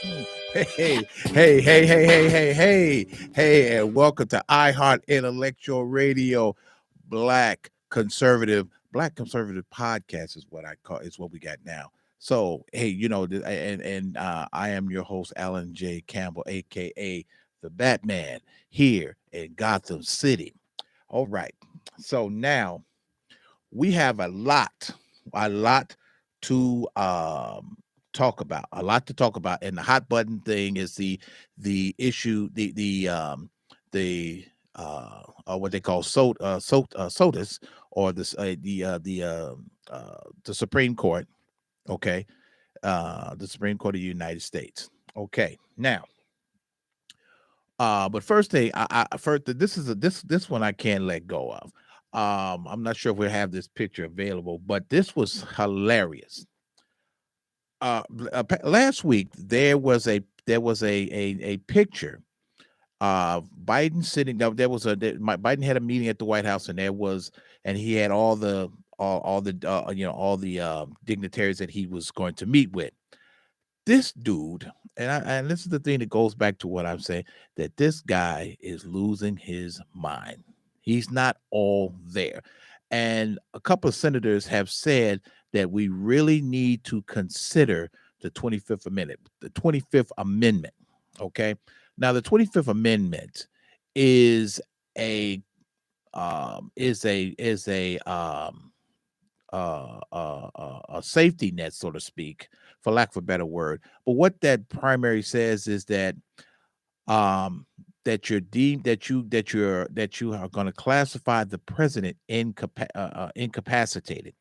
Hey, hey, and welcome to iHeart Intellectual Radio, Black Conservative Podcast is what I call is what we got now. So, hey, I am your host, Alan J. Campbell, aka the Batman, here in Gotham City. All right. So now we have a lot to talk about, and the hot button thing is the issue, the what they call SOTUS, or the Supreme Court. Okay, the Supreme Court of the United States. Okay, now, but first thing, first, this one I can't let go of. I'm not sure if we have this picture available, but this was hilarious. Last week there was a picture of Biden sitting down. Biden had a meeting at the White House, and he had all the dignitaries that he was going to meet with. This dude, and this is the thing that goes back to what I'm saying, that this guy is losing his mind. He's not all there. And a couple of senators have said that we really need to consider the 25th Amendment. The 25th Amendment. Okay. Now, the 25th Amendment is a a safety net, so to speak, for lack of a better word. But what that primary says is um, that you're deemed that you are going to classify the president incapacitated,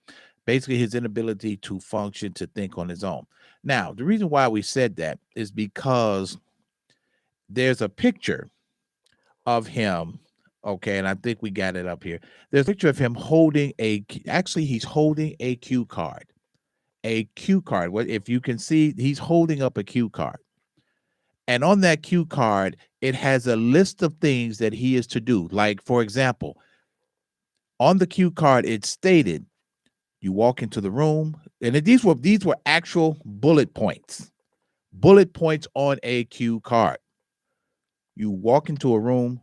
basically his inability to function, to think on his own. Now, the reason why we said that is because there's a picture of him. Okay, and I think we got it up here. There's a picture of him holding he's holding a cue card. A cue card. What if you can see, he's holding up a cue card. And on that cue card, it has a list of things that he is to do. Like, for example, on the cue card, it stated, you walk into the room, and these were actual bullet points on a cue card. You walk into a room.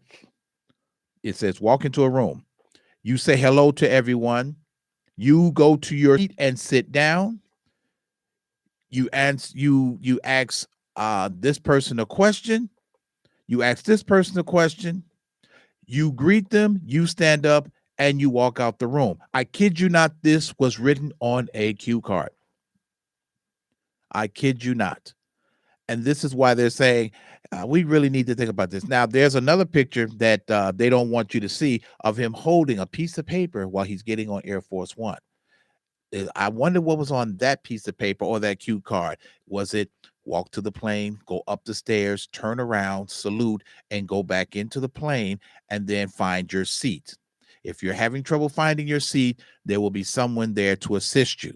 It says, walk into a room. You say hello to everyone. You go to your seat and sit down. You ask this person a question. You ask this person a question. You greet them. You stand up and you walk out the room. I kid you not. This was written on a cue card. I kid you not. And this is why they're saying we really need to think about this. Now, there's another picture that they don't want you to see of him holding a piece of paper while he's getting on Air Force One. I wonder what was on that piece of paper or that cue card. Was it walk to the plane, go up the stairs, turn around, salute, and go back into the plane, and then find your seat? If you're having trouble finding your seat, there will be someone there to assist you.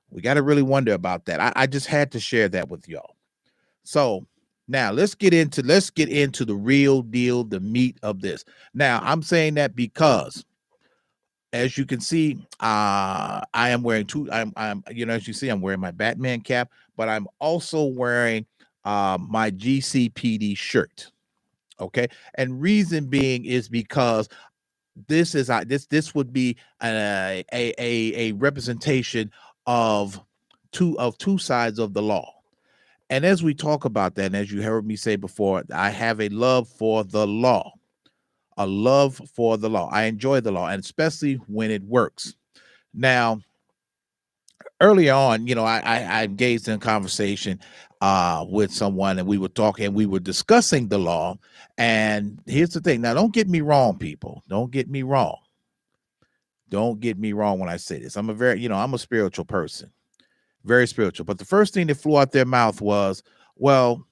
We got to really wonder about that. I just had to share that with y'all. So now let's get into the real deal, the meat of this. Now, I'm saying that because, as you can see, I am wearing as you see, I'm wearing my Batman cap, but I'm also wearing my GCPD shirt. Okay, and reason being is because this would be a representation of two sides of the law. And as we talk about that, and as you heard me say before, I have a love for the law. A love for the law. I enjoy the law, and especially when it works. Now, early on, I engaged in conversation with someone, and we were talking, and we were discussing the law. And here's the thing. Now, don't get me wrong, people. Don't get me wrong. Don't get me wrong when I say this. I'm a spiritual person, very spiritual. But the first thing that flew out their mouth was, well,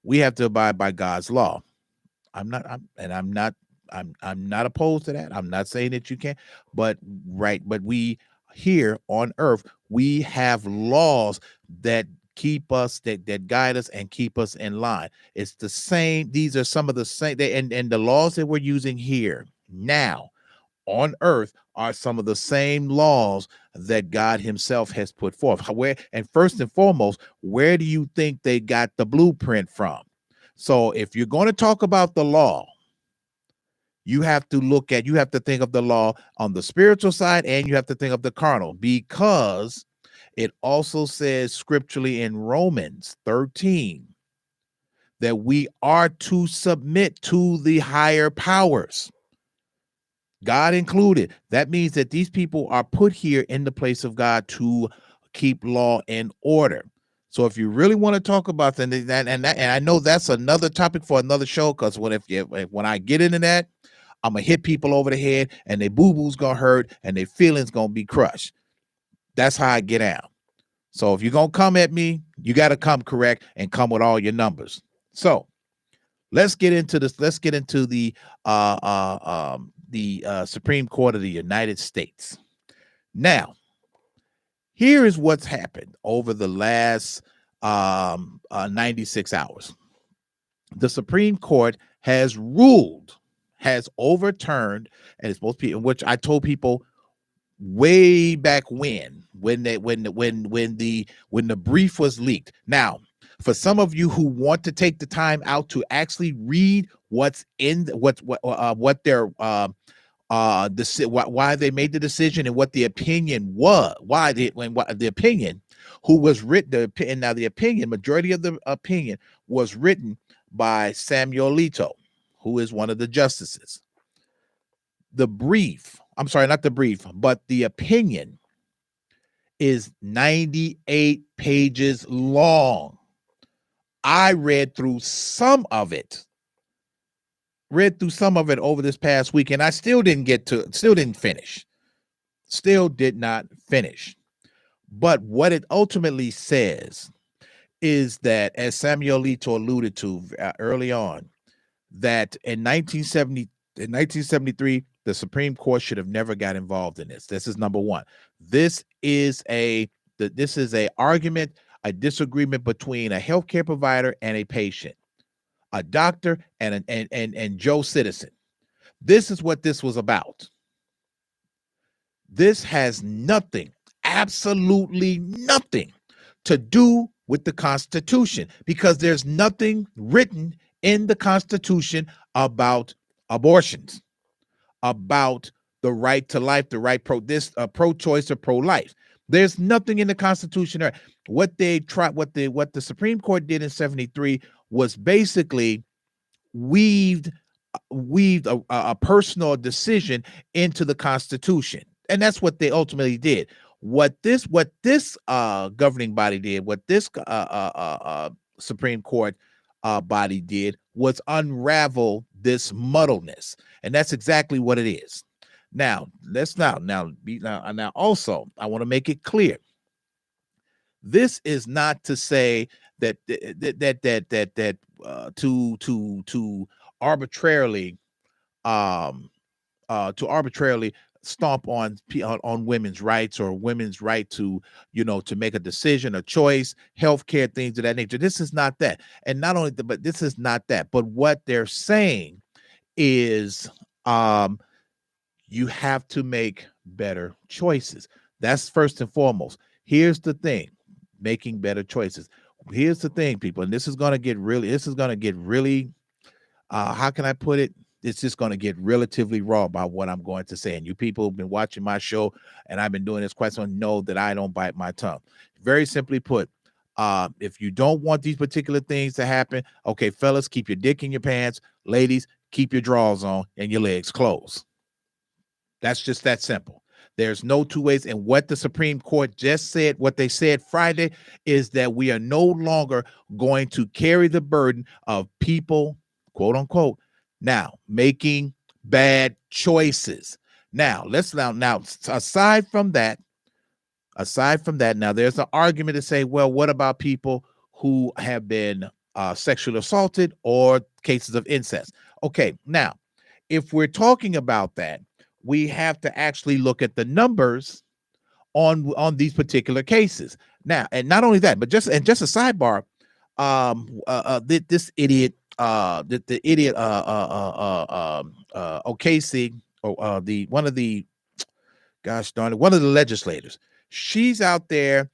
we have to abide by God's law. I'm not opposed to that. I'm not saying that you can't, but we here on earth, we have laws that keep us, that guide us and keep us in line. It's the same. These are some of the same, and the laws that we're using here now on earth are some of the same laws that God himself has put forth. Where, and first and foremost, where do you think they got the blueprint from? So if you're going to talk about the law, you have to think of the law on the spiritual side, and you have to think of the carnal, because it also says scripturally in Romans 13 that we are to submit to the higher powers, God included. That means that these people are put here in the place of God to keep law and order. So if you really want to talk about that, and I know that's another topic for another show, because when I get into that, I'm gonna hit people over the head, and their boo-boo's gonna hurt, and their feelings gonna be crushed. That's how I get out. So if you're gonna come at me, you got to come correct and come with all your numbers. So let's get into this. Let's get into the Supreme Court of the United States. Now, here is what's happened over the last 96 hours. The Supreme Court has ruled, has overturned, and it's most people, which I told people way back when the brief was leaked. Now, for some of you who want to take the time out to actually read what's in what their why they made the decision and what the opinion was, what the opinion who was written, the opinion, majority of the opinion was written by Samuel Alito, who is one of the justices. The brief, I'm sorry, not the brief, but the opinion is 98 pages long. I read through some of it over this past week, and I still did not finish. But what it ultimately says is that, as Samuel Alito alluded to early on, that in 1973, the Supreme Court should have never got involved in this. This is number one. This is a argument, a disagreement between a healthcare provider and a patient, a doctor and Joe Citizen. This is what this was about. This has nothing, absolutely nothing, to do with the Constitution, because there's nothing written in the Constitution about abortions, about the right to life, the right pro-choice or pro-life. There's nothing in the Constitution there. What the Supreme Court did in 73 was basically weaved a personal decision into the Constitution, and that's what they ultimately did. What this governing body did, what this Supreme Court body did, was unravel this muddleness, and that's exactly what it is. Now, also, I want to make it clear. This is not to say that to arbitrarily stomp on women's rights, or women's right to make a decision, a choice, healthcare, things of that nature. This is not that. And not only but this is not that, but what they're saying is you have to make better choices. That's first and foremost. Here's the thing, making better choices. Here's the thing, people, and this is going to get really, how can I put it? It's just going to get relatively raw about what I'm going to say. And you people who've been watching my show, and I've been doing this quite so, know that I don't bite my tongue. Very simply put, if you don't want these particular things to happen, okay, fellas, keep your dick in your pants. Ladies, keep your drawers on and your legs closed. That's just that simple. There's no two ways. And what the Supreme Court just said, what they said Friday, is that we are no longer going to carry the burden of people, quote unquote, now making bad choices. Now, aside from that, now there's an argument to say, well, what about people who have been sexually assaulted or cases of incest? Okay, now, if we're talking about that, we have to actually look at the numbers on these particular cases. Now, and not only that, but just a sidebar, this idiot, the idiot, O'Casey, or one of the gosh darn it, one of the legislators. She's out there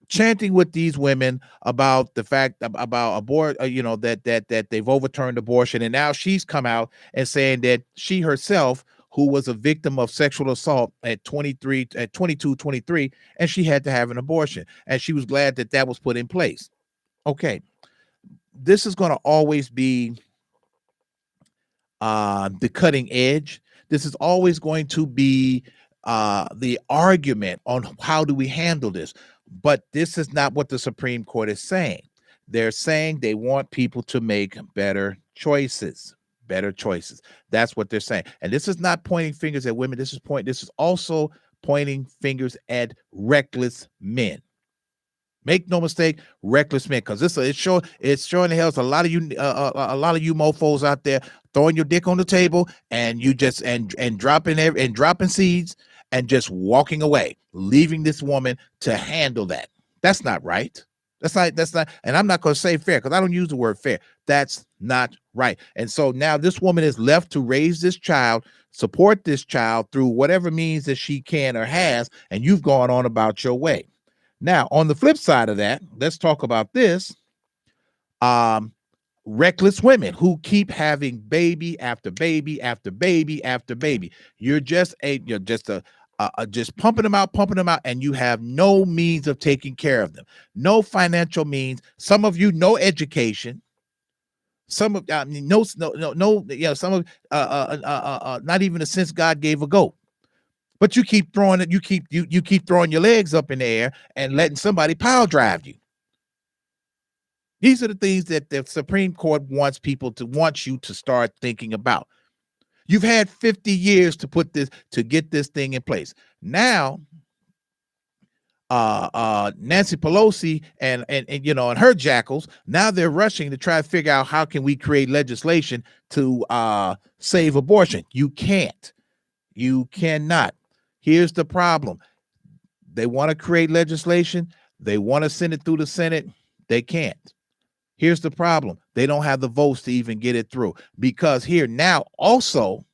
chanting with these women about the fact about abort, that they've overturned abortion, and now she's come out and saying that she herself, who was a victim of sexual assault at 23, at 22, 23, and she had to have an abortion, and she was glad that that was put in place. Okay, this is going to always be the cutting edge. This is always going to be the argument on how do we handle this. But this is not what the Supreme Court is saying. They're saying they want people to make better choices. Better choices. That's what they're saying. And this is not pointing fingers at women. This is also pointing fingers at reckless men. Make no mistake, reckless men, because it's showing the hell. A lot of you, a lot of you mofos out there throwing your dick on the table and you just and dropping seeds and just walking away, leaving this woman to handle that. That's not right. That's not, and I'm not going to say fair because I don't use the word fair. That's not right. And so now this woman is left to raise this child, support this child through whatever means that she can or has, and you've gone on about your way. Now, on the flip side of that, let's talk about this. Reckless women who keep having baby after baby after baby after baby. You're just just pumping them out, and you have no means of taking care of them. No financial means. Some of you, no education. Some of no, some of not even a sense God gave a goat. But you keep throwing it, you keep throwing your legs up in the air and letting somebody pile drive you. These are the things that the Supreme Court wants you to start thinking about. You've had 50 years to get this thing in place. Now, Nancy Pelosi and her jackals, now they're rushing to try to figure out how can we create legislation to save abortion. You can't. You cannot. Here's the problem. They want to create legislation. They want to send it through the Senate. They can't. Here's the problem. They don't have the votes to even get it through, because here now also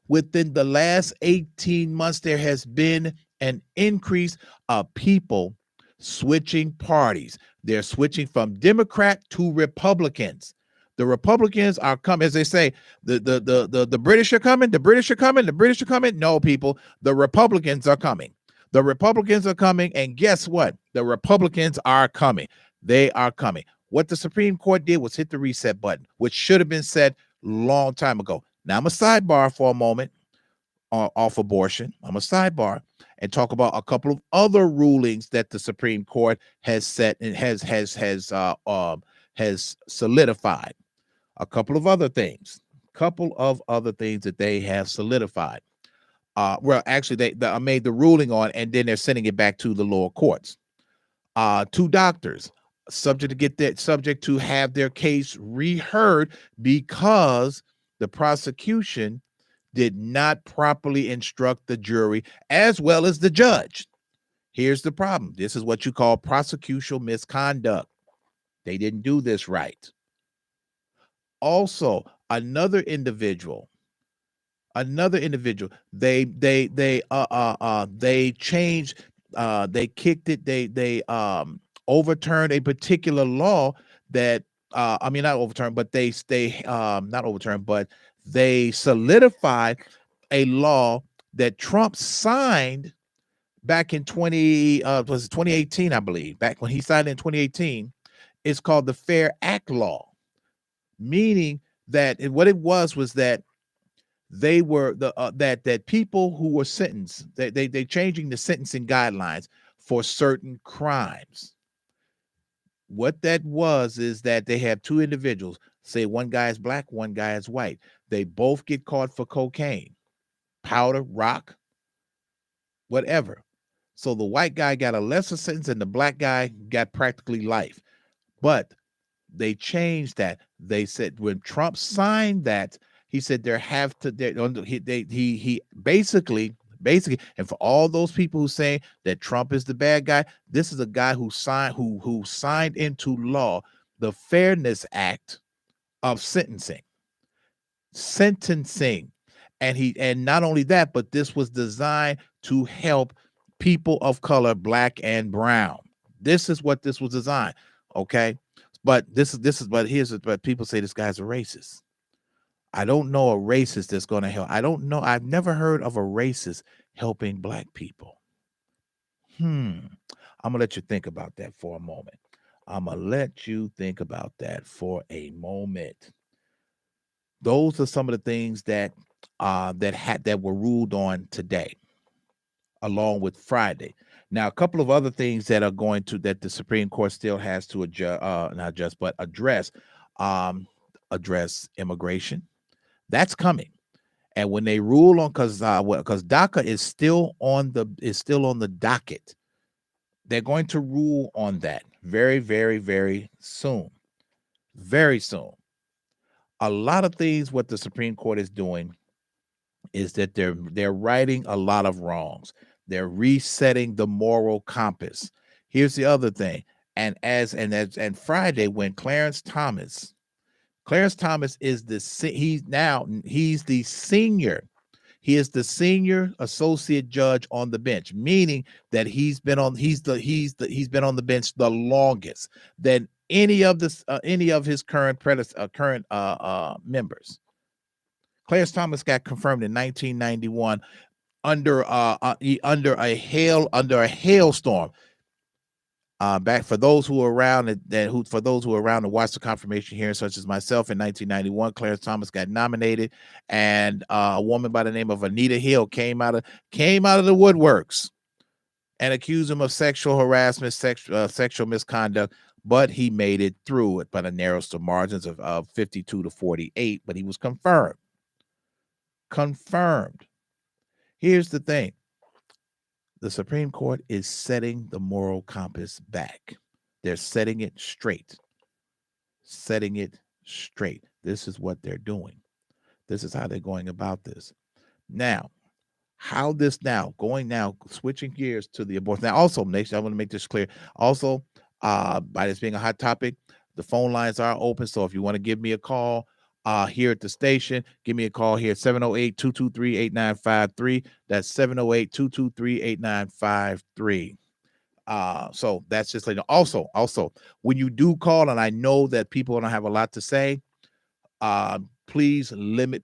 within the last 18 months, there has been an increase of people switching parties. They're switching from Democrat to Republicans. The Republicans are coming, as they say, the British are coming, the British are coming, the British are coming. No, people, the Republicans are coming. The Republicans are coming, and guess what? The Republicans are coming. They are coming. What the Supreme Court did was hit the reset button, which should have been said long time ago. Now I'm a sidebar for a moment off abortion. I'm a sidebar and talk about a couple of other rulings that the Supreme Court has set and has solidified. A couple of other things that they have solidified. Well, actually, they made the ruling on, and then they're sending it back to the lower courts. Two doctors subject to have their case reheard because the prosecution did not properly instruct the jury as well as the judge. Here's the problem. This is what you call prosecutorial misconduct. They didn't do this right. Also, another individual, they changed, they kicked it, they overturned a particular law that not overturned, but not overturned, but they solidified a law that Trump signed back in 2018, I believe. Back when he signed in 2018, it's called the Fair Act Law, meaning that what it was that they were that people who were sentenced, they changing the sentencing guidelines for certain crimes. What that was is that they have two individuals, say one guy is black, one guy is white. They both get caught for cocaine, powder, rock, whatever. So the white guy got a lesser sentence and the black guy got practically life. But they changed that. They said when Trump signed that, he said he basically, and for all those people who say that Trump is the bad guy, this is a guy who signed into law the Fairness Act of sentencing. And not only that, but this was designed to help people of color, black and brown. This is what this was designed. Okay. But people say this guy's a racist. I don't know a racist that's going to help. I don't know. I've never heard of a racist helping black people. I'm going to let you think about that for a moment. Those are some of the things that were ruled on today, along with Friday. Now, a couple of other things that the Supreme Court still has to address immigration. That's coming. And when they rule on, because DACA is still on the docket, they're going to rule on that very, very, very soon. Very soon. A lot of things what the Supreme Court is doing is that they're righting a lot of wrongs. They're resetting the moral compass. Here's the other thing. And Friday, when Clarence Thomas is he's the senior. He is the senior associate judge on the bench, meaning that he's been on the bench the longest than any of his current members. Clarence Thomas got confirmed in 1991 under a hailstorm. Back for those who were around to watch the confirmation hearing, such as myself in 1991, Clarence Thomas got nominated, and a woman by the name of Anita Hill came out of the woodworks and accused him of sexual harassment, sexual misconduct. But he made it through it by the narrowest of margins of 52 to 48. But he was confirmed. Here's the thing. The Supreme Court is setting the moral compass back. They're setting it straight. This is what they're doing. This is how they're going about this. Now, switching gears to the abortion. Now, also, Nation, I want to make this clear. Also, by this being a hot topic, the phone lines are open. So if you want to give me a call, here at the station, give me a call here at 708-223-8953. That's 708-223-8953. So that's just like, also, when you do call, and I know that people don't have a lot to say, please confine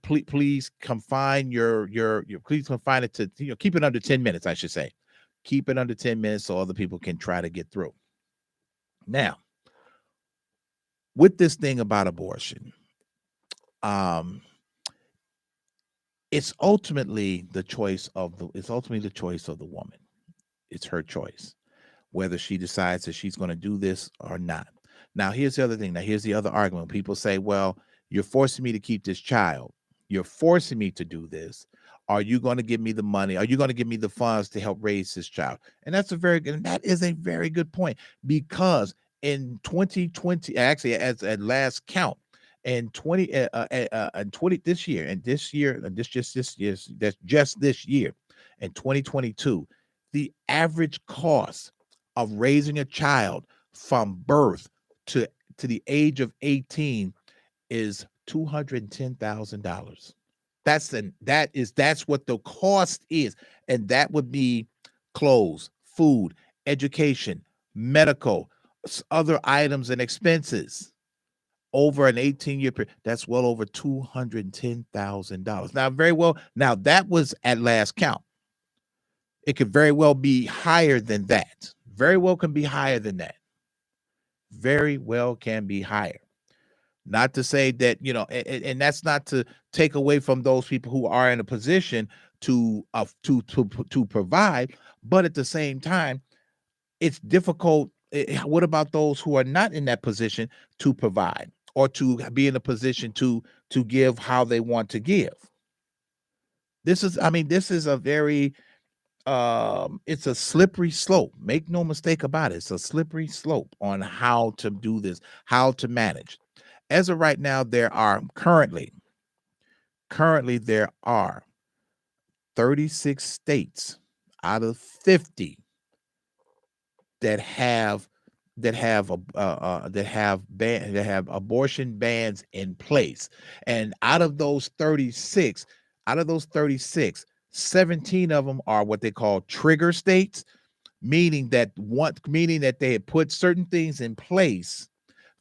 please confine it to, keep it under 10 minutes, I should say. Keep it under 10 minutes so other people can try to get through. Now, with this thing about abortion, it's ultimately the choice of the woman. It's her choice whether she decides that she's going to do this or not. Now, here's the other thing. Here's the other argument. People say, well, you're forcing me to keep this child. You're forcing me to do this. Are you going to give me the money? Are you going to give me the funds to help raise this child? And that is a very good point, because in 2020, actually, at last count, and 20 this year, in 2022, the average cost of raising a child from birth to the age of 18 is $210,000. That's what the cost is, and that would be clothes, food, education, medical, other items and expenses. Over an 18-year period, that's well over $210,000. Now that was at last count. It could very well be higher than that. Very well can be higher than that. Very well can be higher. Not to say that, and that's not to take away from those people who are in a position to provide, but at the same time, it's difficult. What about those who are not in that position to provide, or to be in a position to give how they want to give? This is a very, it's a slippery slope. Make no mistake about it. It's a slippery slope on how to do this, how to manage. As of right now, there are currently 36 states out of 50 that have abortion bans in place. And out of those 36, out of those 36, 17 of them are what they call trigger states, meaning that they had put certain things in place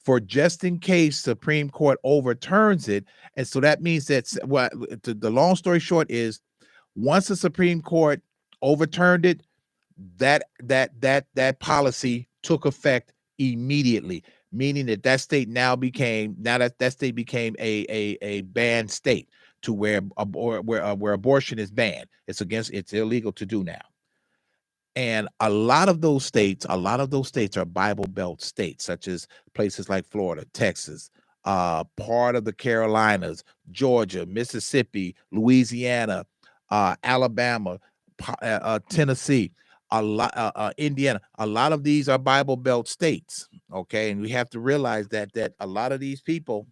for just in case Supreme Court overturns it. And so that means that what the long story short is, once the Supreme Court overturned it, that policy took effect immediately, meaning that state became a banned state, to where abortion is banned. It's illegal to do now. And a lot of those states are Bible Belt states, such as places like Florida, Texas, part of the Carolinas, Georgia, Mississippi, Louisiana, Alabama, Tennessee, Indiana. A lot of these are Bible Belt states. Okay, and we have to realize that a lot of these people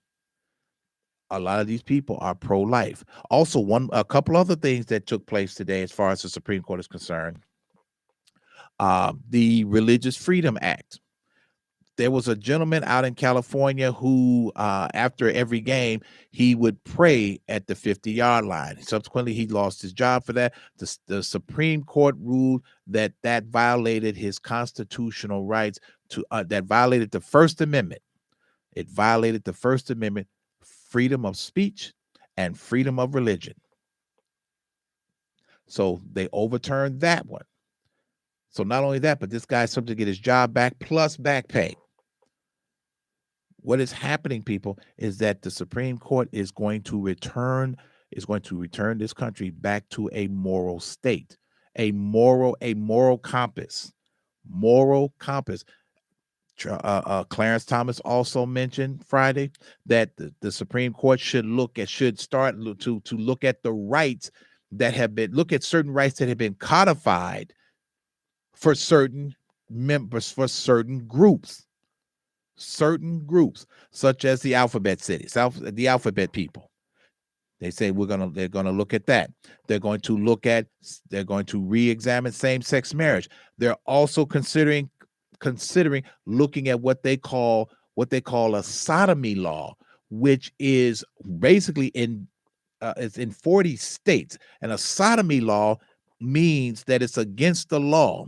are pro-life. Also, a couple other things that took place today, as far as the Supreme Court is concerned. The Religious Freedom Act. There was a gentleman out in California who, after every game, he would pray at the 50-yard line. Subsequently, he lost his job for that. The Supreme Court ruled that violated his constitutional rights, that violated the First Amendment. It violated the First Amendment, freedom of speech and freedom of religion. So they overturned that one. So not only that, but this guy's subject to get his job back plus back pay. What is happening, people, is that the Supreme Court is going to return this country back to a moral state, a moral compass. Clarence Thomas also mentioned Friday that the Supreme Court should look at the rights that have been certain rights that have been codified for certain members, for certain groups, such as the alphabet cities, the alphabet people. They say they're gonna look at that. They're going to re-examine same-sex marriage. They're also considering looking at what they call a sodomy law, which is basically it's in 40 states. And a sodomy law means that it's against the law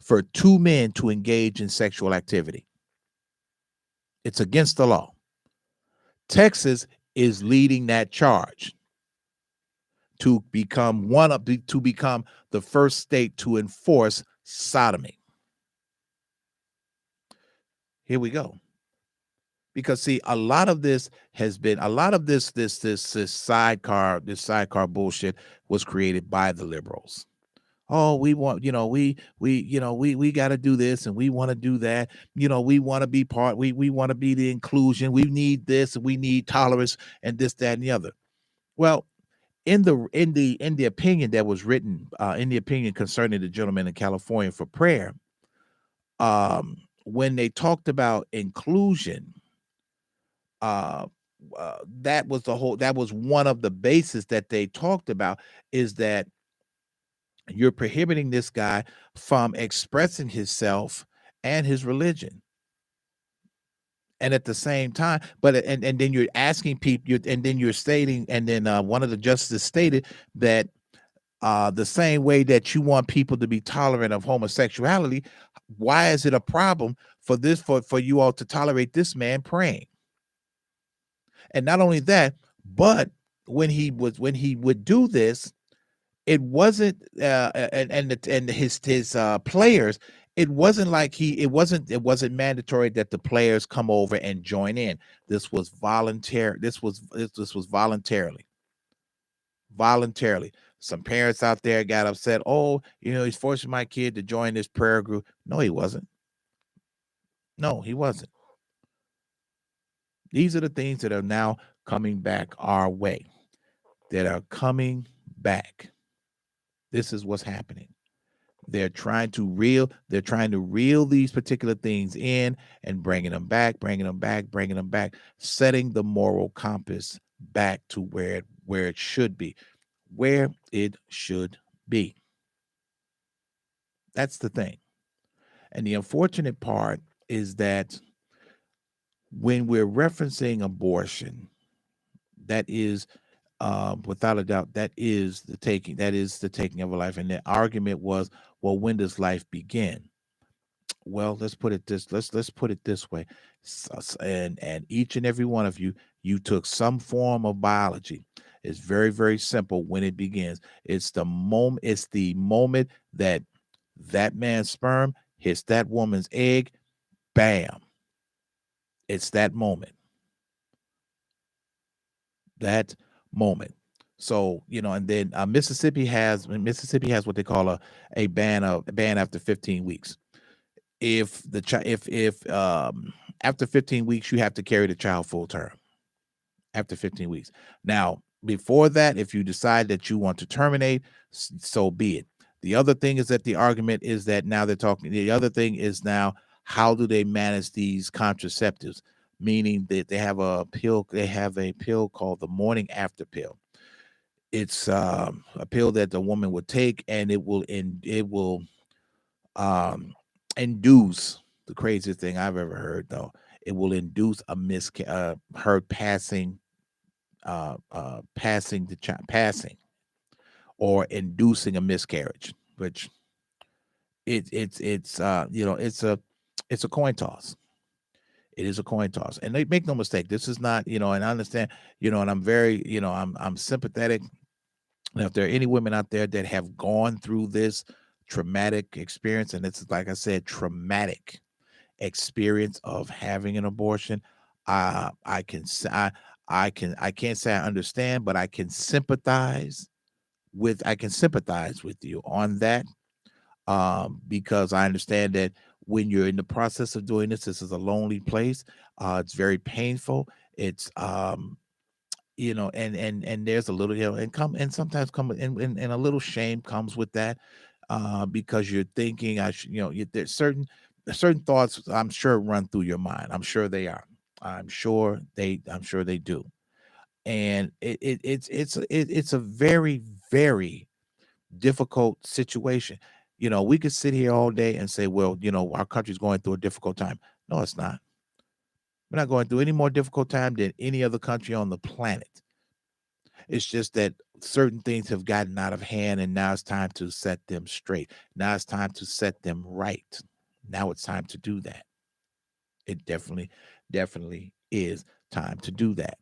for two men to engage in sexual activity. It's against the law. Texas is leading that charge to become the first state to enforce sodomy. Here we go. Because see, a lot of this sidecar bullshit was created by the liberals. Oh, we want, we got to do this and we want to do that. We want to be we want to be the inclusion. We need this and we need tolerance and this, that, and the other. Well, in the opinion that was written, in the opinion concerning the gentleman in California for prayer, when they talked about inclusion, that was one of the bases that they talked about, is that you're prohibiting this guy from expressing himself and his religion. And at the same time, and then you're asking people, and then you're stating, and then one of the justices stated that the same way that you want people to be tolerant of homosexuality, why is it a problem for you all to tolerate this man praying? And not only that, but when he would do this, it wasn't and his players, it wasn't mandatory that the players come over and join in. This was voluntary. This was voluntarily. Some parents out there got upset. Oh, he's forcing my kid to join this prayer group. No, he wasn't. These are the things that are now coming back our way, that are coming back. This is what's happening. They're trying to reel these particular things in and bringing them back, setting the moral compass back to where it should be, That's the thing. And the unfortunate part is that when we're referencing abortion, that is without a doubt, that is the taking. That is the taking of a life. And the argument was, well, when does life begin? Well, let's put it this way. And each and every one of you, you took some form of biology. It's very, very simple when it begins. It's the moment that that man's sperm hits that woman's egg. Bam. It's that moment. That moment. So, and then Mississippi has what they call a ban after 15 weeks. If the child if after 15 weeks you have to carry the child full term. After 15 weeks. Now, before that, if you decide that you want to terminate, so be it. The other thing is that the argument is that now they're talking. The other thing is now, how do they manage these contraceptives? Meaning that they have a pill. They have a pill called the morning after pill. It's a pill that the woman would take, and it will induce, the craziest thing I've ever heard, though. It will induce her passing or inducing a miscarriage, which it's a coin toss. It is a coin toss, and they make no mistake. This is not, and I understand, and I'm very, I'm sympathetic. Now, if there are any women out there that have gone through this traumatic experience, and it's, like I said, traumatic experience of having an abortion, I can say I can't say I understand, but I can sympathize with you on that, because I understand that when you're in the process of doing this is a lonely place. It's very painful. It's and there's a little, and sometimes come and a little shame comes with that, because you're thinking, I should, there's certain thoughts, I'm sure, run through your mind. I'm sure they are. I'm sure they do. And it's a very, very difficult situation. We could sit here all day and say, well, our country's going through a difficult time. No, it's not. We're not going through any more difficult time than any other country on the planet. It's just that certain things have gotten out of hand, and now it's time to set them straight. Now it's time to set them right. Now it's time to do that. It definitely is time to do that.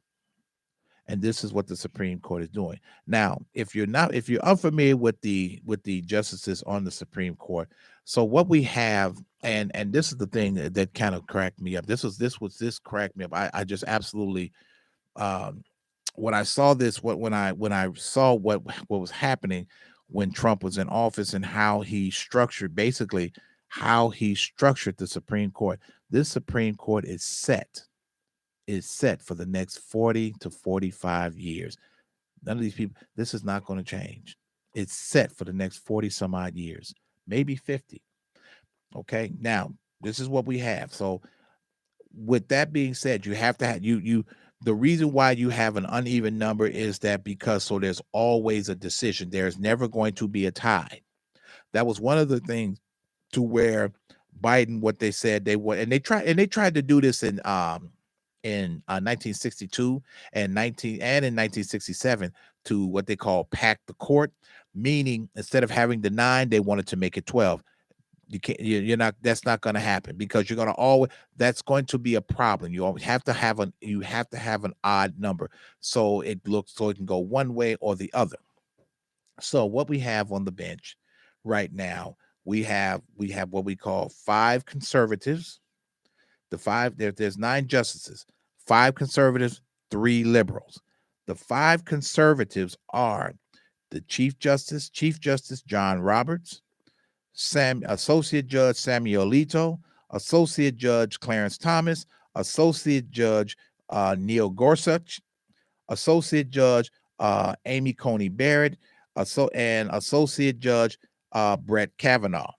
And this is what the Supreme Court is doing. Now, if you're unfamiliar with the justices on the Supreme Court, so what we have, and this is the thing that kind of cracked me up. This cracked me up. I just absolutely, when I saw this, when I saw what was happening when Trump was in office, and how he structured the Supreme Court. This Supreme Court is set for the next 40 to 45 years. None of these people, this is not going to change. It's set for the next 40 some odd years, maybe 50. Okay. Now, this is what we have. So with that being said, you have to have the reason why you have an uneven number is that because there's always a decision. There's never going to be a tie. That was one of the things to where Biden, what they said they would, and they tried to do this in 1962 and in 1967, to what they call pack the court, meaning instead of having the 9, they wanted to make it 12. You can't, you're not, that's not going to happen, because you're going to always, that's going to be a problem. You always have to have an odd number, so it can go one way or the other. So what we have on the bench right now, we have what we call 5 conservatives. There's 9 justices, 5 conservatives, 3 liberals. The 5 conservatives are the Chief Justice John Roberts, Associate Judge Samuel Alito, Associate Judge Clarence Thomas, Associate Judge Neil Gorsuch, Associate Judge Amy Coney Barrett, and Associate Judge Brett Kavanaugh.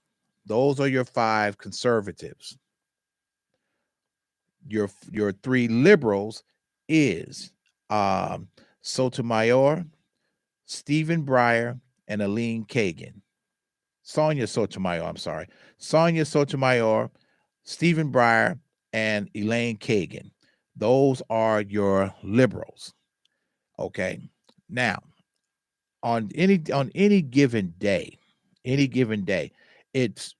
Those are your 5 conservatives. Your 3 liberals is Sotomayor, Stephen Breyer, and Elaine Kagan. Sonia Sotomayor, Stephen Breyer, and Elaine Kagan. Those are your liberals. Okay. Now, on any given day, it's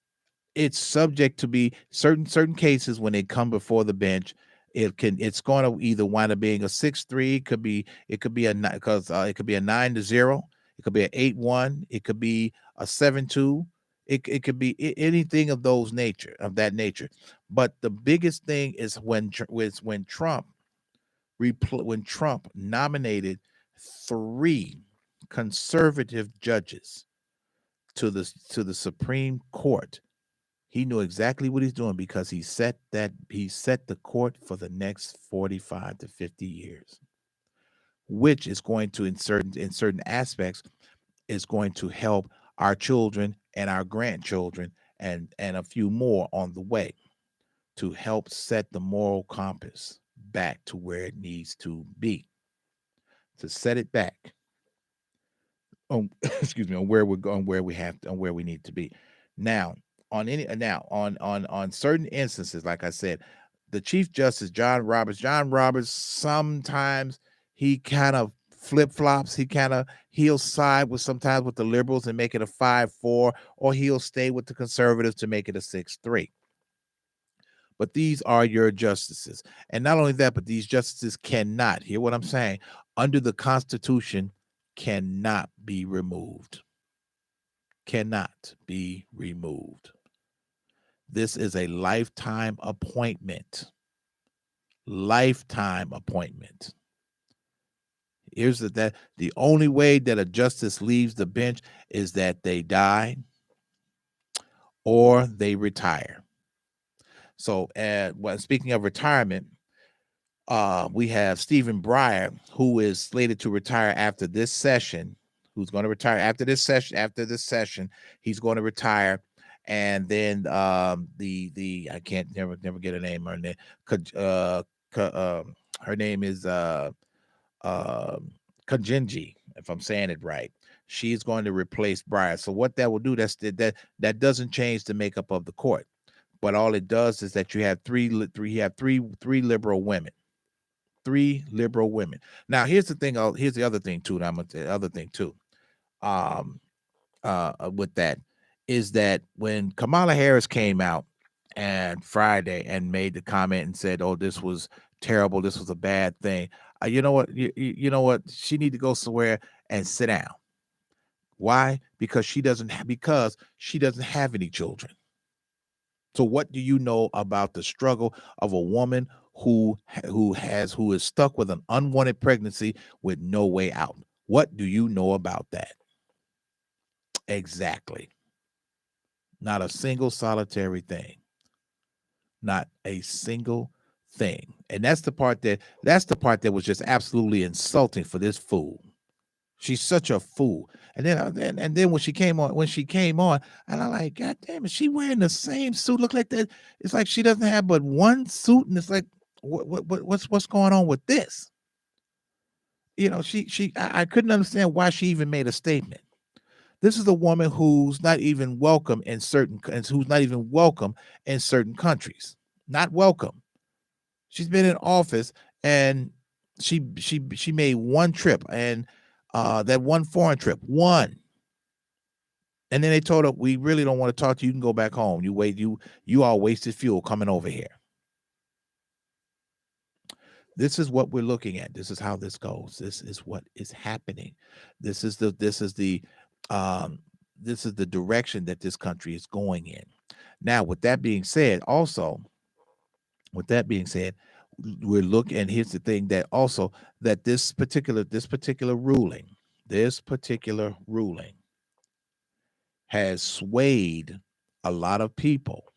it's subject to be certain cases when they come before the bench. It's going to either wind up being a 6-3. It could be a because it could be a 9-0. It could be an 8-1. It could be a 7-2. It could be anything of that nature. But the biggest thing is when Trump nominated three conservative judges to the Supreme Court. He knew exactly what he's doing because he set the court for the next 45 to 50 years, which is going to in certain aspects is going to help our children and our grandchildren and a few more on the way to help set the moral compass back to where it needs to be, to set it back on excuse me, on where we're going, where we need to be. Now, on certain instances, like I said, the Chief Justice John Roberts, sometimes he kind of flip flops. He'll side with sometimes with the liberals and make it a 5-4, or he'll stay with the conservatives to make it a 6-3. But these are your justices. And not only that, but these justices cannot, hear what I'm saying, under the Constitution, cannot be removed. Cannot be removed. This is a lifetime appointment. Lifetime appointment. Here's the only way that a justice leaves the bench is that they die or they retire. So, speaking of retirement, we have Stephen Breyer, who is slated to retire after this session. Who's going to retire after this session? After this session, he's going to retire, and then I can't never get her name. Her name is Kajenji, if I'm saying it right. She's going to replace Breyer. So what that will do, that doesn't change the makeup of the court, but all it does is that you have three liberal women. Three liberal women. Now, here's the thing. Here's the other thing too. With that is that when Kamala Harris came out and Friday and made the comment and said, "Oh, this was terrible. This was a bad thing." You know what? You know what? She need to go somewhere and sit down. Why? Because she doesn't have any children. So what do you know about the struggle of a woman who is stuck with an unwanted pregnancy with no way out? What do you know about that? Exactly. Not a single solitary thing. Not a single thing. And that's the part that was just absolutely insulting for this fool. She's such a fool. And then when she came on, and I'm like, God damn, is she wearing the same suit? Look like that. It's like she doesn't have but one suit, and it's like, what's going on with this? I couldn't understand why she even made a statement. This is a woman who's not even welcome in certain countries. Not welcome. She's been in office, and she made one trip, and that one foreign trip, one. And then they told her, "We really don't want to talk to you. You can go back home. You all wasted fuel coming over here." This is what we're looking at. This is how this goes. This is what is happening. This is the direction that this country is going in. Now, with that being said, we're looking, and here's the thing, that also that this particular ruling has swayed a lot of people,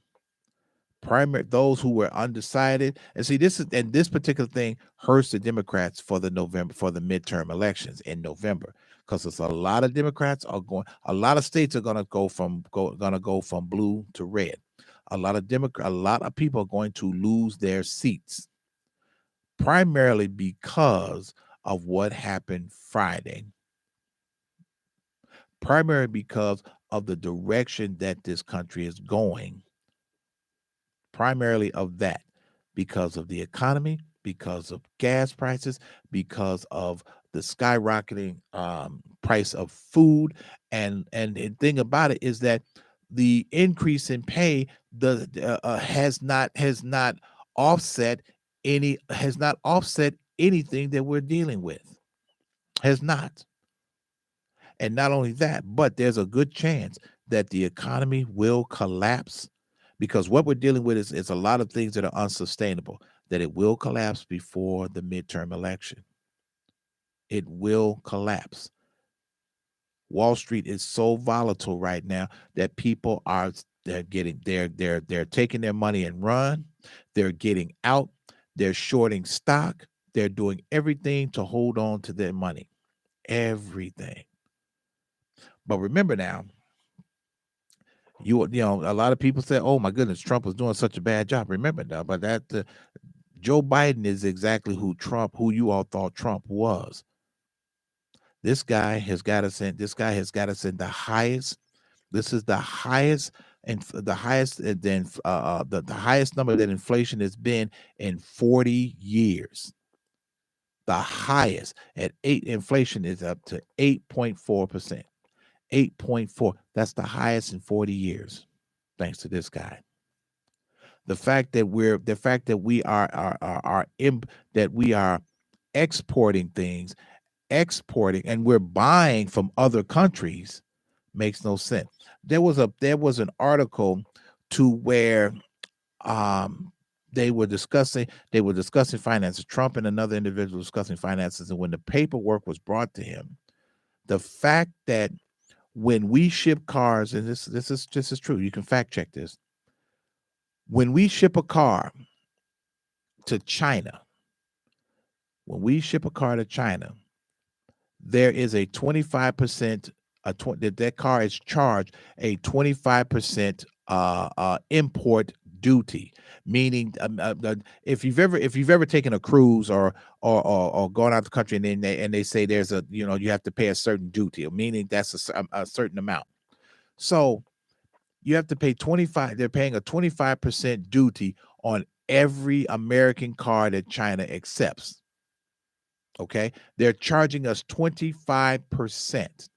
those who were undecided. And see, this particular thing hurts the Democrats for the midterm elections in November, because there's a lot of Democrats a lot of states are going to go from blue to red. A lot of people are going to lose their seats, primarily because of what happened Friday, primarily because of the direction that this country is going, primarily of that, because of the economy, because of gas prices, because of the skyrocketing price of food, and the thing about it is that the increase in pay has not offset anything that we're dealing with. Has not. And not only that, but there's a good chance that the economy will collapse, because what we're dealing with is a lot of things that are unsustainable, that it will collapse before the midterm election. It will collapse. Wall Street is so volatile right now that people are they're taking their money and run. They're getting out. They're shorting stock. They're doing everything to hold on to their money. Everything. But remember now, a lot of people say, "Oh my goodness, Trump was doing such a bad job." Remember now, but Joe Biden is exactly who you all thought Trump was. This guy has got us in. This guy has got us in the highest. This is the highest and the highest then the highest number that inflation has been in 40 years. The highest at eight. Inflation is up to 8.4%. 8.4. That's the highest in 40 years. Thanks to this guy. The fact that we are exporting things, and we're buying from other countries makes no sense. There was an article to where they were discussing finances. Trump and another individual discussing finances, and when the paperwork was brought to him, the fact that when we ship cars, and this is true, you can fact check this. When we ship a car to China, there is a 25%, that car is charged a 25% import duty. Meaning, if you've ever taken a cruise or gone out the country, and they say there's you have to pay a certain duty, meaning that's a certain amount. So you have to pay 25. They're paying a 25% duty on every American car that China accepts. Okay, they're charging us 25%.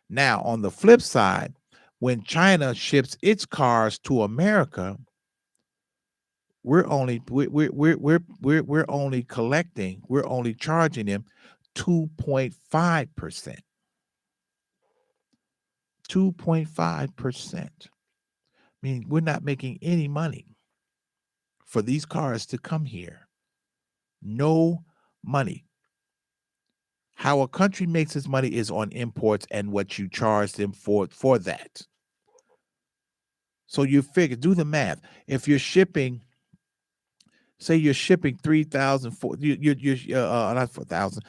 Now, on the flip side, when China ships its cars to America, we're only charging them 2.5%. 2.5%. Meaning we're not making any money for these cars to come here. No money. How a country makes its money is on imports and what you charge them for that. So you figure, do the math. If you're shipping, say you're shipping 3,000, not 4,000,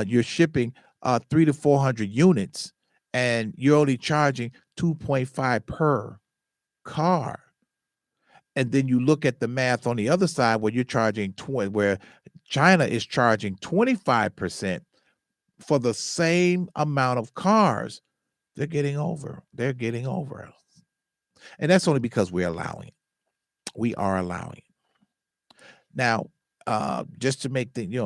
you're shipping 300 to 400 units, and you're only charging 2.5 per car. And then you look at the math on the other side where you're charging where China is charging 25% for the same amount of cars. They're getting over. us. And that's only because we're allowing it. We are allowing it. Now, just to make things,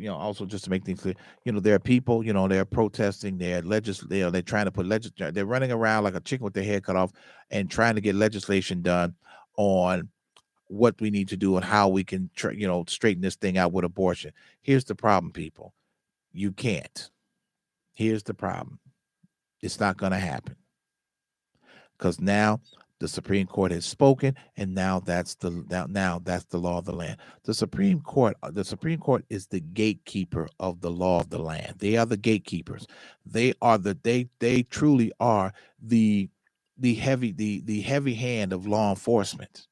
also just to make things clear, there are people, they're protesting, they're trying to put they're running around like a chicken with their head cut off and trying to get legislation done on what we need to do and how we can, straighten this thing out with abortion. Here's the problem, people. You can't. Here's the problem. It's not going to happen, because now the Supreme Court has spoken, and now that's the law of the land. The Supreme Court is the gatekeeper of the law of the land. They are the gatekeepers. They truly are the heavy hand of law enforcement.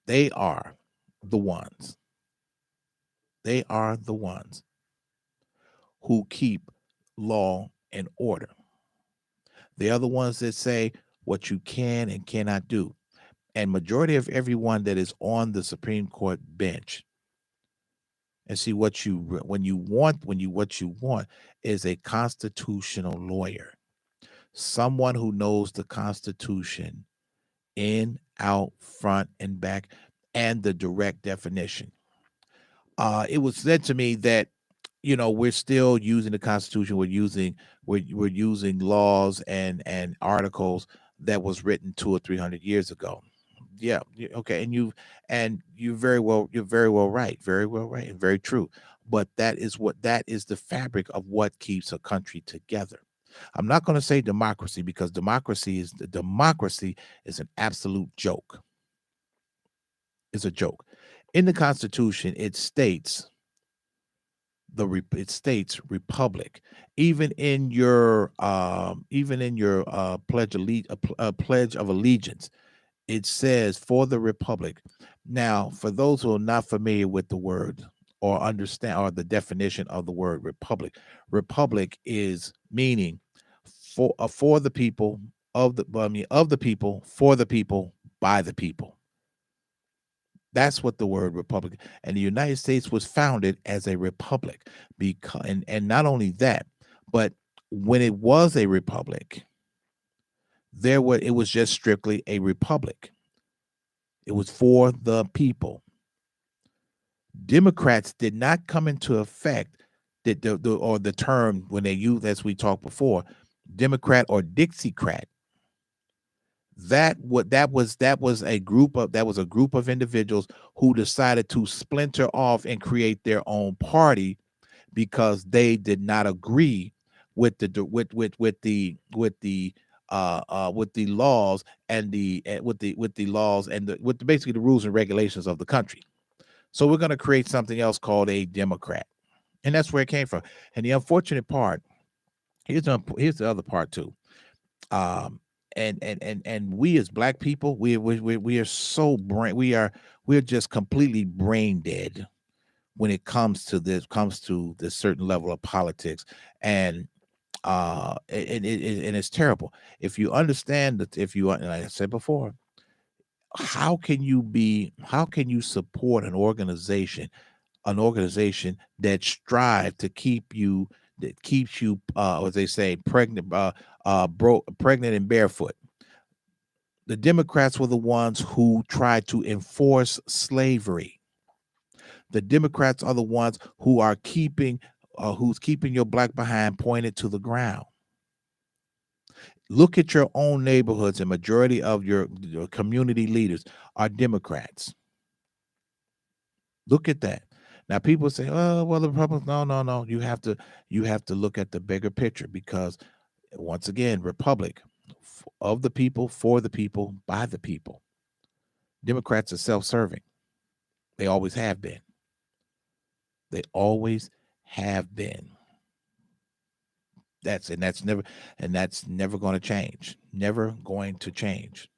They are the ones. They are the ones who keep law and order. They are the ones that say what you can and cannot do. And majority of everyone that is on the Supreme Court bench, and see, what you want is a constitutional lawyer, someone who knows the Constitution in, out, front, and back, and the direct definition. It was said to me that we're still using the Constitution. We're using laws and articles that was written 200 or 300 years ago. Yeah, okay, you're very well right, and very true. But that is the fabric of what keeps a country together. I'm not going to say democracy, because democracy is an absolute joke. It's a joke. In the Constitution, it states republic. Even in your pledge of allegiance, it says for the republic. Now, for those who are not familiar with the word, or understand, or the definition of the word republic is meaning for the people, of the people, for the people, by the people. That's what the word republic. And the United States was founded as a republic, because and not only that, but when it was a republic, it was just strictly a republic. It was for the people. Democrats did not come into effect, that the term, when they used, as we talked before, Democrat or Dixiecrat. That was a group of individuals who decided to splinter off and create their own party, because they did not agree with the laws, and basically the rules and regulations of the country. So we're going to create something else called a Democrat, and that's where it came from. And the unfortunate part, here's the other part too. Um, and we, as black people, we are so we're just completely brain dead when it comes to this certain level of politics. And it's terrible. If you understand that, and like I said before, how can you support an organization that strive to keep you that keeps you, as they say, pregnant and barefoot? The Democrats were the ones who tried to enforce slavery. The Democrats are the ones who's keeping your black behind pointed to the ground. Look at your own neighborhoods, and majority of your community leaders are Democrats. Look at that. Now people say, "Oh, well, the Republicans." No, no, no. You have to look at the bigger picture, because once again, republic, of the people, for the people, by the people. Democrats are self-serving. They always have been. They always have been. That's never going to change. Never going to change.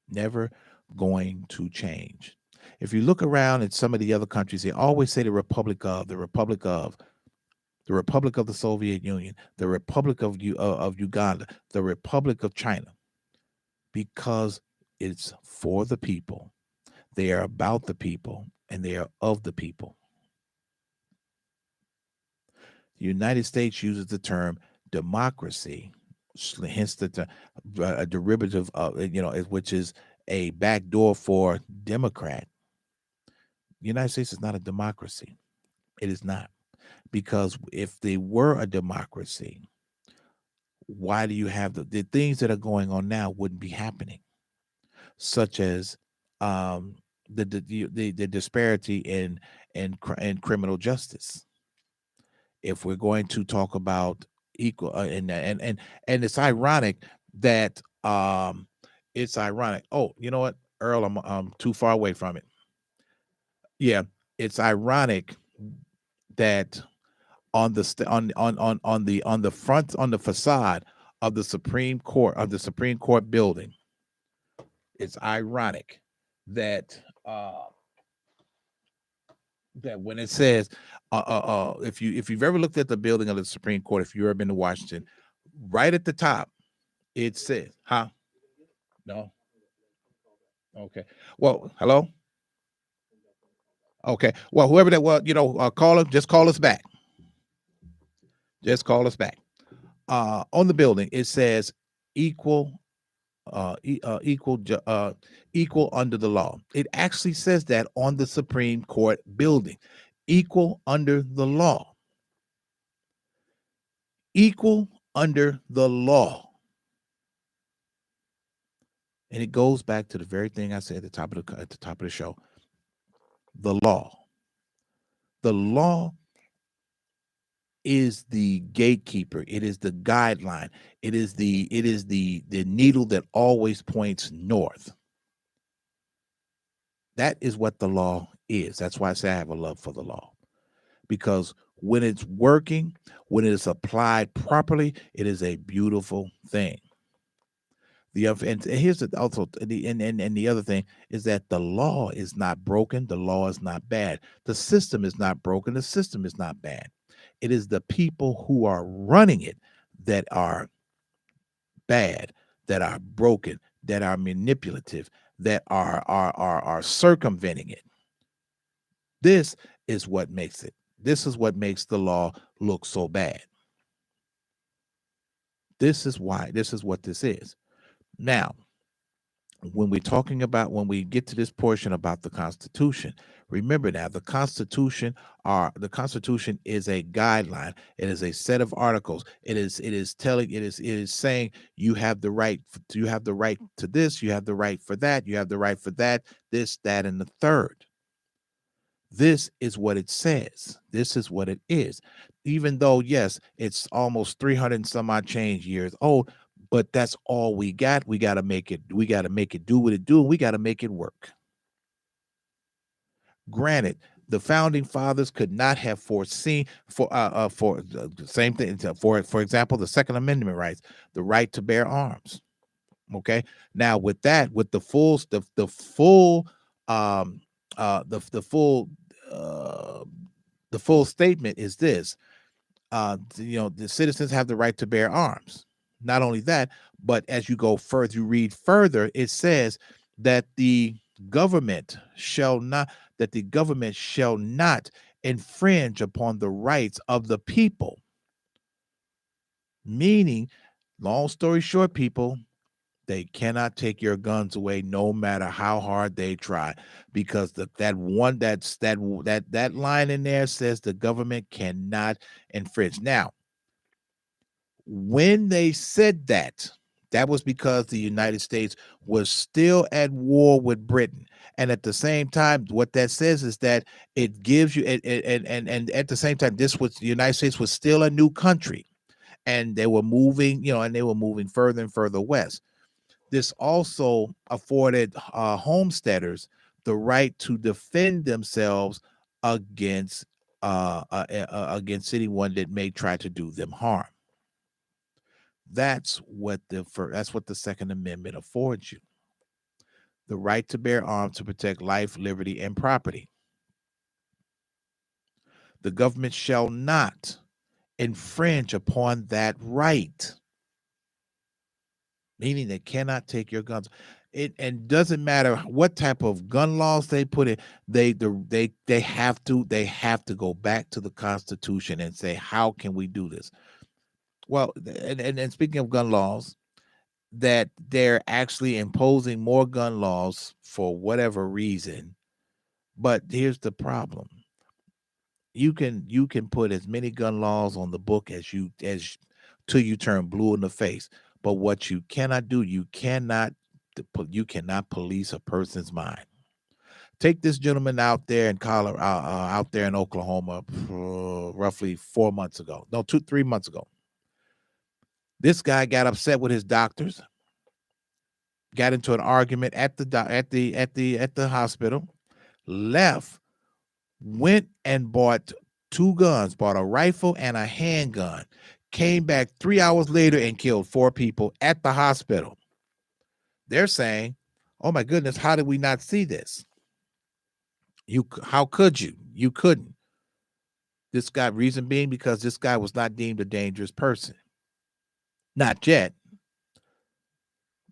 Never going to change. If you look around at some of the other countries, they always say the Republic of the Soviet Union, the Republic of Uganda, the Republic of China, because it's for the people. They are about the people, and they are of the people. The United States uses the term democracy, hence a derivative of, which is a backdoor for Democrat. The United States is not a democracy. It is not, because if they were a democracy, why do you have the things that are going on now wouldn't be happening, such as um, the disparity in criminal justice. If we're going to talk about equal, and it's ironic. Oh, you know what, Earl, I'm too far away from it. Yeah, it's ironic that on the facade of the Supreme Court building, it's ironic that when it says, if you've ever looked at the building of the Supreme Court, if you've ever been to Washington, right at the top it says, huh? No. Okay. Well, hello. Okay. Well, whoever that was, call him. Just call us back. Just call us back. On the building, it says equal, equal under the law. It actually says that on the Supreme Court building. equal under the law. Equal under the law. And it goes back to the very thing I said at the top of the show. The law. The law is the gatekeeper. It is the guideline. It is the needle that always points north. That is what the law is. That's why I say I have a love for the law. Because when it's working, when it is applied properly, it is a beautiful thing. And here's the other thing is that the law is not broken. The law is not bad. The system is not broken. The system is not bad. It is the people who are running it that are bad, that are broken, that are manipulative, that are circumventing it. This is what makes it. This is what makes the law look so bad. This is what this is. Now, when we get to this portion about the Constitution, remember now the Constitution is a guideline. It is a set of articles. It is saying you have the right to this, you have the right for that, you have the right for that, this, that, and the third. This is what it says. This is what it is. Even though, yes, it's almost 300 and some odd change years old, but that's all we got. We got to make it do what it do, and we got to make it work. Granted, the founding fathers could not have foreseen for the same thing. For example, the Second Amendment rights, the right to bear arms. Okay. Now, with that, with the full statement is this: the citizens have the right to bear arms. Not only that, but as you read further, it says that the government shall not infringe upon the rights of the people. Meaning, long story short, people, they cannot take your guns away no matter how hard they try, because that line in there says the government cannot infringe. Now, when they said that was because the United States was still at war with Britain. And at the same time, what that says is that it gives you, and at the same time, the United States was still a new country, and they were moving, further and further west. This also afforded homesteaders the right to defend themselves against anyone that may try to do them harm. That's what the Second Amendment affords you. The right to bear arms to protect life, liberty, and property. The government shall not infringe upon that right. Meaning they cannot take your guns. And doesn't matter what type of gun laws they put in, they have to go back to the Constitution and say, how can we do this? Well, and speaking of gun laws, that they're actually imposing more gun laws for whatever reason. But here's the problem. You can put as many gun laws on the book as till you turn blue in the face. But what you cannot do, you cannot police a person's mind. Take this gentleman out there in Colorado, out there in Oklahoma, roughly 3 months ago. This guy got upset with his doctors, got into an argument at the hospital, left, went and bought 2 guns, bought a rifle and a handgun, came back 3 hours later and killed 4 people at the hospital. They're saying, oh my goodness, how did we not see this? How could you? You couldn't. This guy, reason being because this guy was not deemed a dangerous person. Not yet.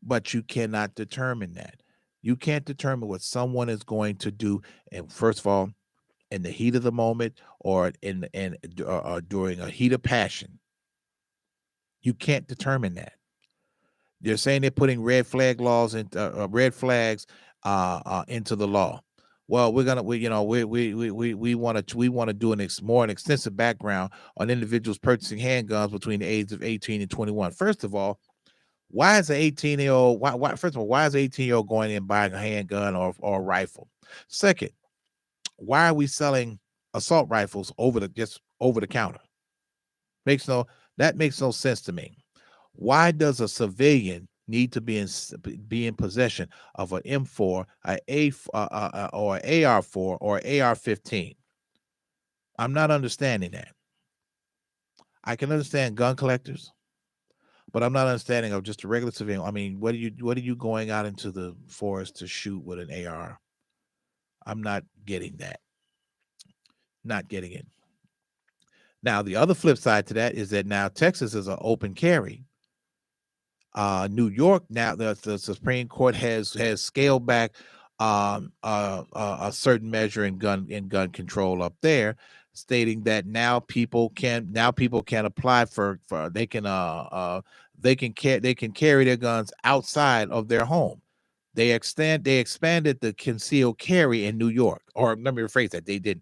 But you cannot determine that. You can't determine what someone is going to do. And first of all, in the heat of the moment or during a heat of passion. You can't determine that. They're saying they're putting red flags into the law. Well, we want to do an extensive background on individuals purchasing handguns between the ages of 18 and 21. First of all, why is an 18-year-old why first of all, why is an 18-year-old going in and buying a handgun or a rifle? Second, why are we selling assault rifles over the counter? Makes no That makes no sense to me. Why does a civilian need to be in possession of an M4, or an AR4 or AR-15? I'm not understanding that. I can understand gun collectors, but I'm not understanding of just a regular civilian. I mean, what are you going out into the forest to shoot with an AR? I'm not getting that. Not getting it. Now, the other flip side to that is that now Texas is an open carry. New York, now the Supreme Court has scaled back a certain measure in gun control up there, stating that now people can apply for they can carry their guns outside of their home. They expanded the concealed carry in New York, or let me rephrase that, they did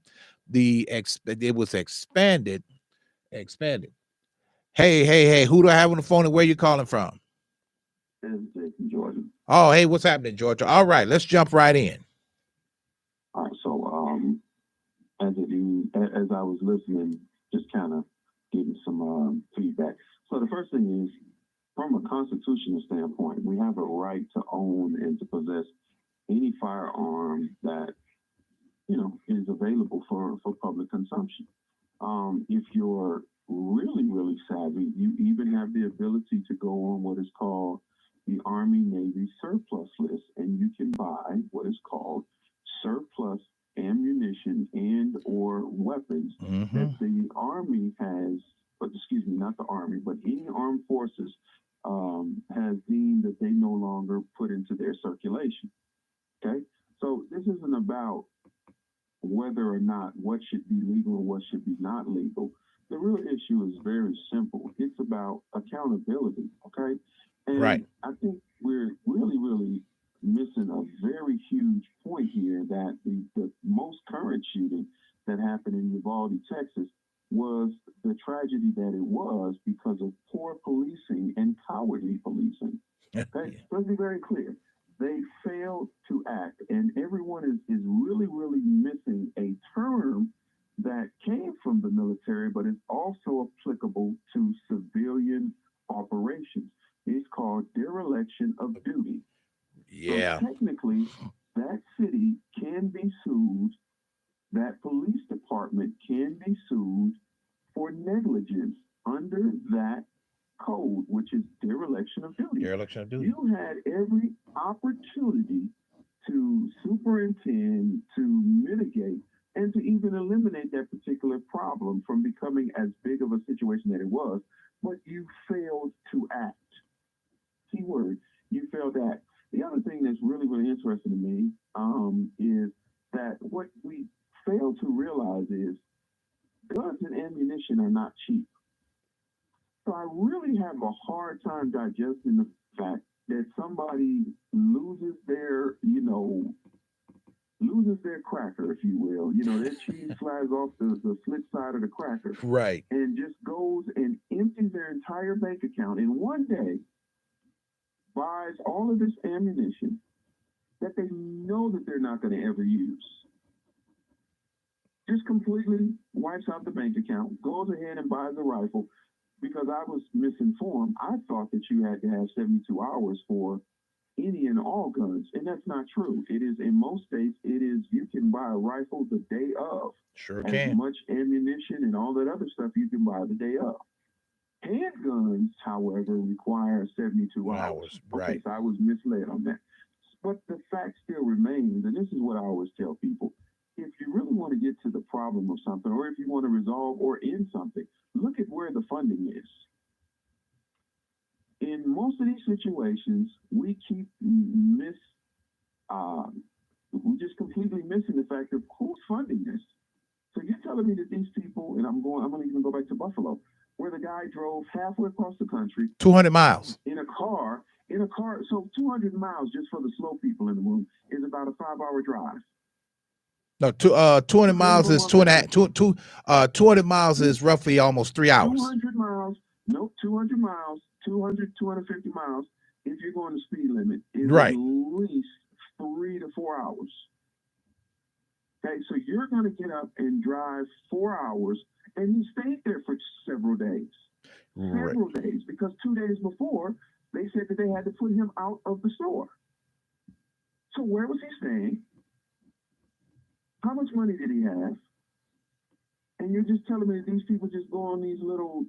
it was expanded. Hey, who do I have on the phone and where you calling from? Georgia. Oh, hey, what's happening, Georgia? All right, let's jump right in. All right, so as I was listening, just kind of getting some feedback. So the first thing is, from a constitutional standpoint, we have a right to own and to possess any firearm that is available for public consumption. If you're really, really savvy, you even have the ability to go on what is called the Army Navy surplus list, and you can buy what is called surplus ammunition and or weapons that the Army has, but excuse me, not the Army, but any armed forces has deemed that they no longer put into their circulation. Okay, so this isn't about whether or not what should be legal or what should be not legal. The real issue is very simple. It's about accountability, okay? And Right. I think we're really, really missing a very huge point here, that the most current shooting that happened in Uvalde, Texas, was the tragedy that it was because of poor policing and cowardly policing. Okay? Let's be very clear. They failed to act, and everyone is really, really missing a term that came from the military, but is also applicable to civilian operations. It's called dereliction of duty. Yeah. So technically, that city can be sued, that police department can be sued for negligence under that code, which is dereliction of duty. Dereliction of duty. You had every opportunity to superintend, to mitigate, and to even eliminate that particular problem from becoming as big of a situation that it was, but you failed to act. Keyword, you failed to act. The other thing that's really, really interesting to me is that what we fail to realize is guns and ammunition are not cheap. So I really have a hard time digesting the fact that somebody loses their cracker, if you will. Their cheese flies off the slick side of the cracker Right. and just goes and empties their entire bank account in one day, buys all of this ammunition that they know that they're not going to ever use. Just completely wipes out the bank account, goes ahead and buys a rifle. Because I was misinformed, I thought that you had to have 72 hours for any and all guns, and that's not true. It is, in most states, you can buy a rifle the day of. Sure As can. much ammunition and all that other stuff you can buy the day of. Handguns, however, require 72 hours. Right. Okay, so I was misled on that. But the fact still remains, and this is what I always tell people: if you really want to get to the problem of something, or if you want to resolve or end something, look at where the funding is. In most of these situations, we keep we're just completely missing the fact of who's funding this. So you're telling me that these people, and I'm going to even go back to Buffalo, where the guy drove halfway across the country 200 miles. in a car. So 200 miles, just for the slow people in the room, is about a 5-hour drive. No, 200 miles Minimum is of that. 200 miles is roughly almost 3 hours. 200 miles, nope, 200 miles, 250 miles, if you're going to speed limit, is at Right. least 3 to 4 hours. Okay, so you're going to get up and drive 4 hours, and he stayed there for several days. Right. Several days, because 2 days before, they said that they had to put him out of the store. So where was he staying? How much money did he have? And you're just telling me that these people just go on these little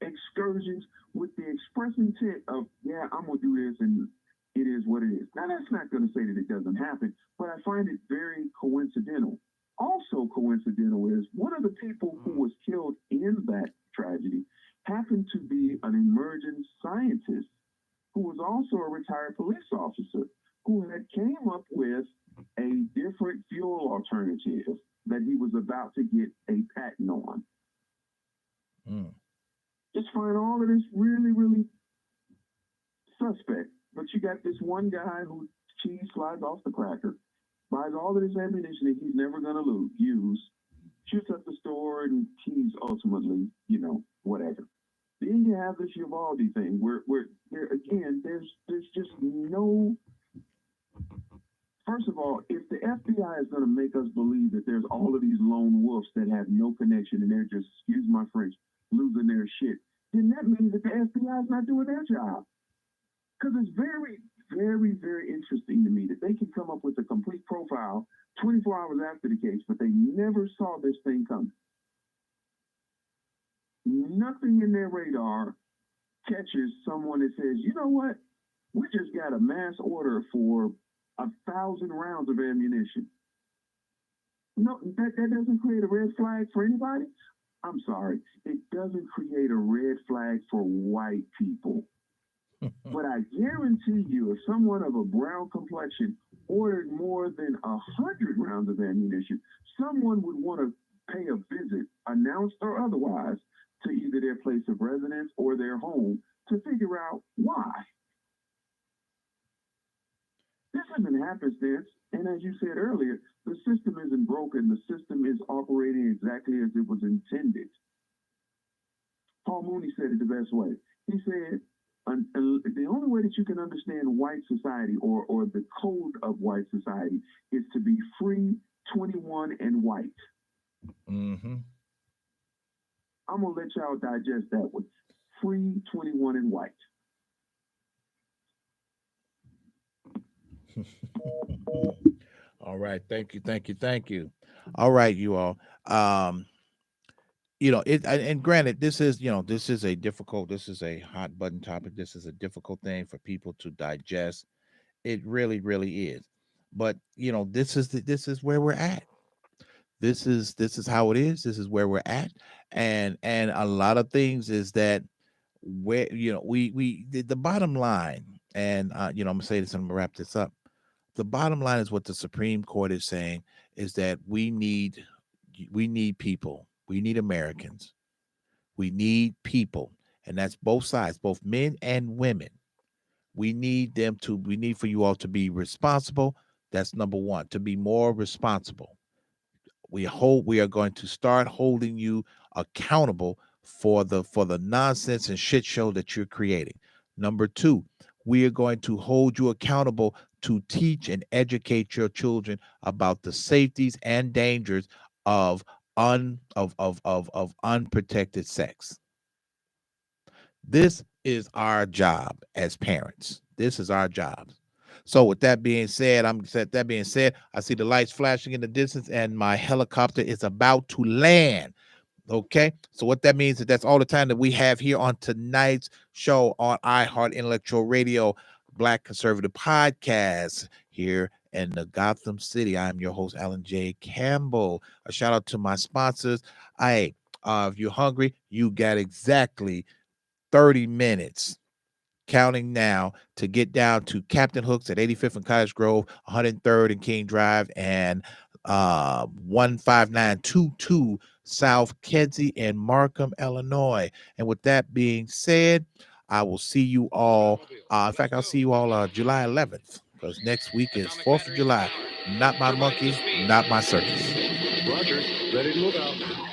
excursions with the express intent of, yeah, I'm gonna do this, and it is what it is. Now that's not going to say that it doesn't happen, but I find it very coincidental. Also coincidental is one of the people who was killed in that tragedy happened to be an emerging scientist who was also a retired police officer who had came up with a different fuel alternative that he was about to get a patent on. Just find all of this really, really suspect. But you got this one guy who cheese flies off the cracker, buys all of this ammunition that he's never going to use, shoots up the store, and he's ultimately, whatever. Then you have this Uvalde thing where there again, there's just no. First of all, if the FBI is going to make us believe that there's all of these lone wolves that have no connection and they're just, excuse my French, losing their shit, then that means that the FBI is not doing their job. Because it's very, very, very interesting to me that they can come up with a complete profile 24 hours after the case, but they never saw this thing coming. Nothing in their radar catches someone that says, you know what? We just got a mass order for 1,000 rounds of ammunition. No, that doesn't create a red flag for anybody. I'm sorry. It doesn't create a red flag for white people. But I guarantee you, if someone of a brown complexion ordered more than 100 rounds of ammunition, someone would want to pay a visit, announced or otherwise, to either their place of residence or their home to figure out why. This isn't happenstance, and as you said earlier, the system isn't broken. The system is operating exactly as it was intended. Paul Mooney said it the best way. He said, the only way that you can understand white society or the code of white society is to be free, 21, and white. Mm-hmm. I'm going to let y'all digest that one. Free, 21, and white. All right. Thank you. All right, you all. And granted, this is a hot button topic. This is a difficult thing for people to digest. It really, really is. But this is where we're at. This is how it is. This is where we're at. And a lot of things is that where the bottom line, and I'm gonna say this and I'm gonna wrap this up. The bottom line is what the Supreme Court is saying is that we need people. We need Americans. We need people, and that's both sides, both men and women. We need for you all to be responsible. That's number one, to be more responsible. We are going to start holding you accountable for the nonsense and shit show that you're creating. Number two, we are going to hold you accountable to teach and educate your children about the safeties and dangers of unprotected sex. This is our job as parents. This is our job. So with that being said, I see the lights flashing in the distance and my helicopter is about to land. Okay. So what that means is that's all the time that we have here on tonight's show on iHeart Intellectual Radio, Black Conservative Podcast here in the Gotham City. I'm your host, Alan J. Campbell. A shout out to my sponsors. If you're hungry, you got exactly 30 minutes counting now to get down to Captain Hooks at 85th and Cottage Grove, 103rd and King Drive, and 15922 South Kedzie in Markham, Illinois. And with that being said, I will see you all. In fact, I'll see you all July 11th, because next week is 4th of July. Not my monkey, not my circus. Roger, ready to move out.